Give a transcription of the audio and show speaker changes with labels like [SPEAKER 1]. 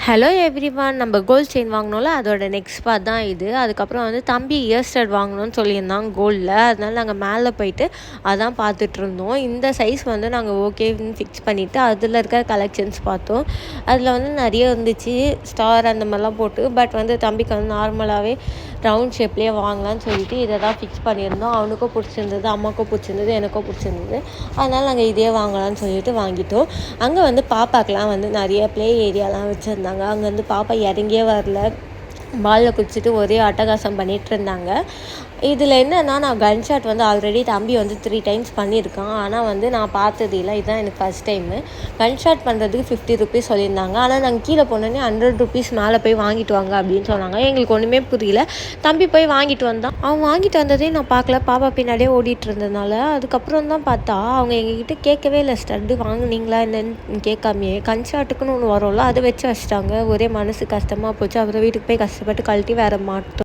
[SPEAKER 1] Hello everyone, நம்ம gold chain வாங்கினோம்ல, அதோட next part தான் இது. அதுக்கப்புறம் வந்து தம்பி இயர் ஸ்டட் வாங்கணும்னு சொல்லியிருந்தாங்க கோல்டில். அதனால நாங்கள் மேலே போயிட்டு அதான் பார்த்துட்ருந்தோம். இந்த சைஸ் வந்து நாங்கள் ஓகேன்னு ஃபிக்ஸ் பண்ணிவிட்டு அதில் இருக்க கலெக்ஷன்ஸ் பார்த்தோம். அதில் வந்து நிறைய இருந்துச்சு, ஸ்டார் அந்த மாதிரிலாம் போட்டு. பட் வந்து தம்பிக்கு வந்து நார்மலாகவே ரவுண்ட் ஷேப்லேயே வாங்கலாம்னு சொல்லிட்டு இதை தான் ஃபிக்ஸ் பண்ணியிருந்தோம். அவனுக்கும் பிடிச்சிருந்தது, அம்மாவுக்கும் பிடிச்சிருந்தது, எனக்கும் பிடிச்சிருந்தது. அதனால் நாங்கள் இதே வாங்கலாம்னு சொல்லிட்டு வாங்கிட்டோம். அங்கே வந்து பாப்பாக்கெலாம் வந்து நிறைய ப்ளே ஏரியாலாம் வச்சுருந்தாங்க. அங்கே வந்து பாப்பா இறங்கியே வரல, பாலில் குடிச்சிட்டு ஒரே அட்டகாசம் பண்ணிகிட்டு இருந்தாங்க. இதில் என்னென்னா, நான் கன் ஷாட் வந்து ஆல்ரெடி தம்பி வந்து 3 டைம்ஸ் பண்ணியிருக்கான். ஆனால் வந்து நான் பார்த்தது இல்லை, இதுதான் எனக்கு ஃபஸ்ட் டைமு. கன் ஷாட் பண்ணுறதுக்கு 50 ருபீஸ் சொல்லியிருந்தாங்க. ஆனால் நாங்கள் கீழே போனோடனே 100 ருபீஸ் மேலே போய் வாங்கிட்டு வாங்க அப்படின்னு சொன்னாங்க. எங்களுக்கு ஒன்றுமே புரியல. தம்பி போய் வாங்கிட்டு வந்தான். அவன் வாங்கிட்டு வந்ததே நான் பார்க்கல, பாப்பா பின்னாடியே ஓடிட்டு இருந்ததுனால. அதுக்கப்புறம் தான் பார்த்தா அவங்க எங்ககிட்ட கேட்கவே இல்லை, ஸ்டட்டு வாங்கினீங்களா என்னன்னு கேட்காமையே கன் ஷாட்டுக்குன்னு ஒன்று வரும்ல, அதை வச்சு வச்சிட்டாங்க. ஒரே மனசு கஷ்டமாக போச்சு. அப்புறம் வீட்டுக்கு போய் கஷ்டப்பட்டு கழட்டி வேறு மாட்டோம்.